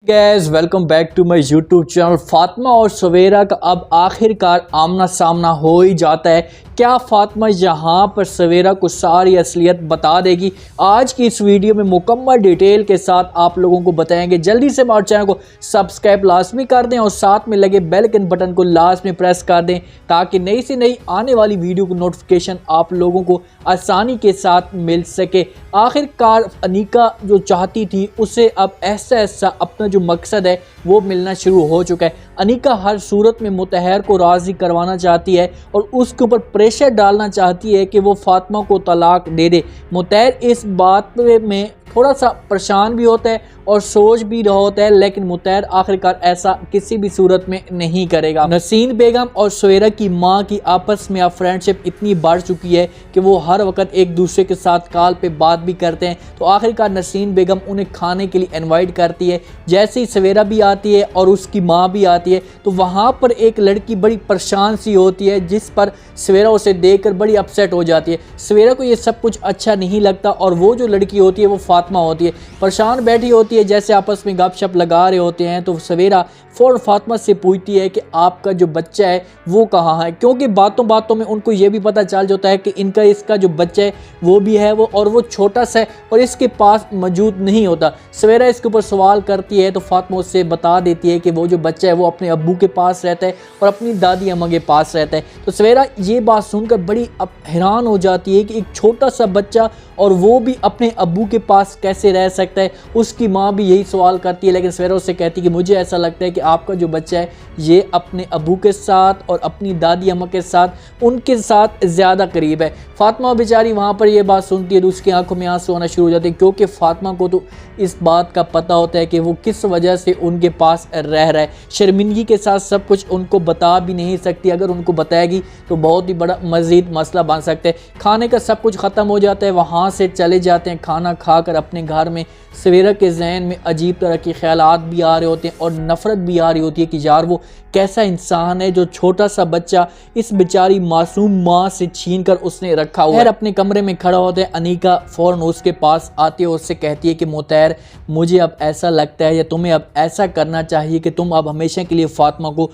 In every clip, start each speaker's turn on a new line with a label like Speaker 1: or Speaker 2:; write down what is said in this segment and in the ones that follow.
Speaker 1: Guys welcome back to my YouTube channel. Fatima और सवेरा का अब आखिरकार आमना सामना हो ही जाता है। क्या फातिमा यहाँ पर सवेरा को सारी असलियत बता देगी? आज की इस वीडियो में मुकम्मल डिटेल के साथ आप लोगों को बताएंगे। जल्दी से हमारे चैनल को सब्सक्राइब लाजमी कर दें और साथ में लगे बेल आइकन बटन को लाजमी प्रेस कर दें ताकि नई से नई आने वाली वीडियो को नोटिफिकेशन आप लोगों को आसानी के साथ मिल सके। आखिरकार अनीका जो चाहती थी उसे अब ऐसा अपना जो मकसद है वो मिलना शुरू हो चुका है। अनीका हर सूरत में मुतहर को राज़ी करवाना चाहती है और उसके ऊपर प्रेशर डालना चाहती है कि वो फातिमा को तलाक दे दे। मुतहर इस बात में थोड़ा सा परेशान भी होता है और सोच भी रहा होता है, लेकिन मुतहर आखिरकार ऐसा किसी भी सूरत में नहीं करेगा। नसीन बेगम और सवेरा की मां की आपस में अब फ्रेंडशिप इतनी बढ़ चुकी है कि वो हर वक्त एक दूसरे के साथ कॉल पे बात भी करते हैं। तो आखिरकार नसीन बेगम उन्हें खाने के लिए इनवाइट करती है। जैसे ही सवेरा भी आती है और उसकी माँ भी आती है तो वहाँ पर एक लड़की बड़ी परेशान सी होती है, जिस पर सवेरा उसे देखकर बड़ी अपसेट हो जाती है। सवेरा को ये सब कुछ अच्छा नहीं लगता और वो जो लड़की होती है वो फातिमा होती है, परेशान बैठी होती है। जैसे आपस में गपशप लगा रहे होते हैं तो सवेरा फ़ौरन फातिमा से पूछती है कि आपका जो बच्चा है वो कहाँ है, क्योंकि बातों बातों में उनको ये भी पता चल जाता है कि इसका जो बच्चा है वो भी है और वो छोटा सा है और इसके पास मौजूद नहीं होता। सवेरा इसके ऊपर सवाल करती है तो फातिमा उससे बता देती है कि वो जो बच्चा है वो अपने अब्बू के पास रहता है और अपनी दादी अम्मा के पास रहता है। तो सवेरा ये बात सुनकर बड़ी हैरान हो जाती है कि एक छोटा सा बच्चा और वो भी अपने अब्बू के पास कैसे रह सकता है। उसकी माँ भी यही सवाल करती है, लेकिन सवेरा उससे कहती है कि मुझे ऐसा लगता है कि आपका जो बच्चा है ये अपने अब्बू के साथ और अपनी दादी अम्मा के साथ उनके साथ ज़्यादा करीब है। फातिमा बेचारी वहाँ पर ये बात सुनती है तो उसकी आंखों में आंसू आना शुरू हो जाते हैं, क्योंकि फातिमा को तो इस बात का पता होता है कि वो किस वजह से उनके पास रह रहा है। शर्मिंदगी के साथ सब कुछ उनको बता भी नहीं सकती, अगर उनको बताएगी तो बहुत ही बड़ा मज़ीद मसला बन सकता है। खाने का सब कुछ ख़त्म हो जाता है, वहाँ से चले जाते हैं खाना खाकर अपने घर में। सवेरा के जहन में अजीब तरह के ख्यालात भी आ रहे होते हैं और नफ़रत भी आ रही होती है कि यार वो कैसा इंसान है जो छोटा सा बच्चा इस बेचारी मासूम माँ से छीन कर उसने रखा हुआ है। अपने कमरे में खड़ा होता है, अनीका फ़ौरन उसके पास आती है और उससे कहती है कि मुतहर मुझे अब ऐसा लगता है या तुम्हें अब ऐसा करना चाहिए कि तुम अब हमेशा के लिए फातिमा को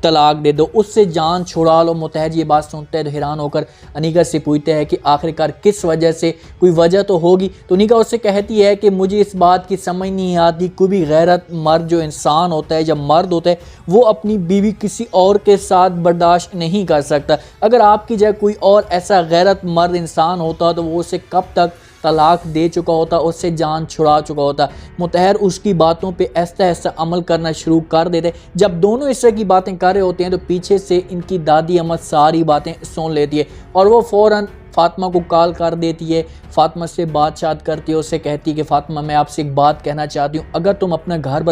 Speaker 1: तलाक दे दो, उससे जान छुड़ा लो। मुतहर ये बात सुनते हैं तो हैरान होकर अनीका से पूछते हैं कि आखिरकार किस वजह से, कोई वजह तो होगी। तो अनीका उससे कहती है कि मुझे इस बात की समझ नहीं आती, कोई भी गैरत मर्द जो इंसान होता है, जब मर्द होता है वो अपनी बीवी किसी और के साथ बर्दाश्त नहीं कर सकता। अगर आपकी जगह कोई और ऐसा गैरत मर्द इंसान होता तो वो उसे कब तक तलाक दे चुका होता, उससे जान छुड़ा चुका होता। मुतहर उसकी बातों पे ऐसा अमल करना शुरू कर देते। जब दोनों इस तरह की बातें कर रहे होते हैं तो पीछे से इनकी दादी अम्मा सारी बातें सुन लेती है और वो फ़ौरन फातिमा को कॉल कर देती है। फातिमा से बात करती है, उससे कहती है कि फातिमा मैं आपसे एक बात कहना चाहती हूँ, अगर तुम अपना घर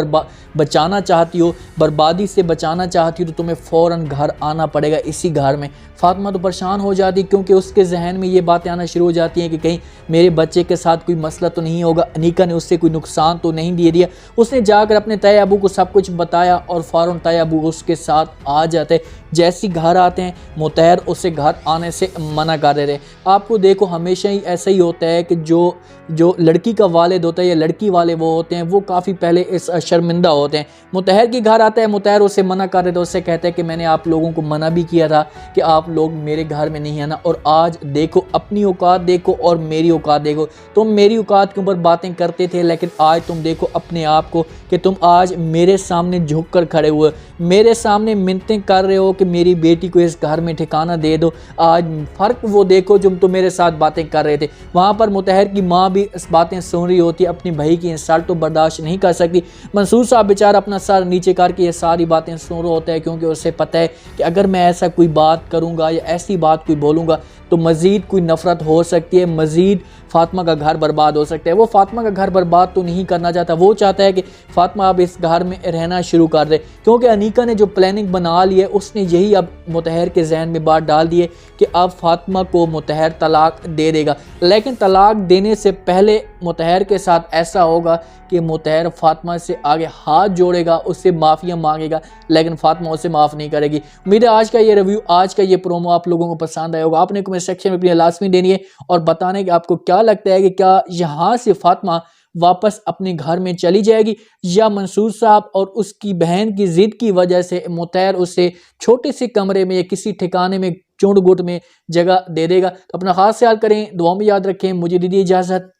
Speaker 1: बचाना चाहती हो, बर्बादी से बचाना चाहती हो तो तुम्हें फ़ौरन घर आना पड़ेगा, इसी घर में। फातिमा तो परेशान हो जाती है क्योंकि उसके जहन में ये बातें आना शुरू हो जाती हैं कि कहीं मेरे बच्चे के साथ कोई मसला तो नहीं होगा, अनीका ने उससे कोई नुकसान तो नहीं दे दिया। उसने जाकर अपने ताया अबू को सब कुछ बताया और फ़ौरन ताया अबू उसके साथ आ जाते। जैसे घर आते हैं मुतहर उसे घर आने से मना कर देते। आपको देखो हमेशा ही ऐसा ही होता है कि जो लड़की का वालिद होता है या लड़की वाले वो होते हैं वो काफ़ी पहले इस शर्मिंदा होते हैं। मुतहर की घर आता है, मुतहर उसे मना कर देते, उससे कहते हैं कि मैंने आप लोगों को मना भी किया था कि आप लोग मेरे घर में नहीं आना, और आज देखो अपनी औकात देखो और मेरी औकात देखो। तुम मेरी औकात के ऊपर बातें करते थे, लेकिन आज तुम देखो अपने आप को कि तुम आज मेरे सामने झुक कर खड़े हुए, मेरे सामने मिन्नतें कर रहे हो कि मेरी बेटी को इस घर में ठिकाना दे दो। आज फ़र्क वो देखो जो तुम मेरे साथ बातें कर रहे थे। वहाँ पर मुतहर की माँ भी इस बातें सुन रही होती है, अपनी भाई की इंसल्ट तो बर्दाश्त नहीं कर सकती। मंसूर साहब बेचारा अपना सर नीचे करके ये सारी बातें सुन रहा होता है, क्योंकि उसे पता है कि अगर मैं ऐसा कोई बात करूँगा या ऐसी बात कोई बोलूँगा तो मज़ीद कोई नफ़रत हो सकती है, मज़ीद फातिमा का घर बर्बाद हो सकता है। वो फातिमा का घर बर्बाद तो नहीं करना चाहता, वो चाहता है कि फातिमा अब इस घर में रहना शुरू कर दे, क्योंकि अनीका ने जो प्लानिंग बना ली है उसने यही अब मुतहर के जहन में बात डाल दी है कि अब फातिमा को मुतहर तलाक दे देगा। लेकिन तलाक देने से पहले मुतहर के साथ ऐसा होगा कि मुतहर फातिमा से आगे हाथ जोड़ेगा, उससे माफ़िया मांगेगा, लेकिन फातिमा उसे माफ़ नहीं करेगी। उम्मीद है आज का ये रिव्यू, आज का ये प्रोमो आप लोगों को पसंद आया होगा। आपने कमेंट सेक्शन में अपनी लाजमी देनी है और बताने कि आपको क्या लगता है कि क्या यहाँ से फातिमा वापस अपने घर में चली जाएगी, या मंसूर साहब और उसकी बहन की जिद की वजह से मुतैर उसे छोटे से कमरे में या किसी ठिकाने में चुंड गुट में जगह दे देगा। तो अपना खास ख्याल करें, दुआ में याद रखें। मुझे दीजिए इजाज़त।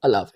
Speaker 1: अल्लाह हाफ़िज़।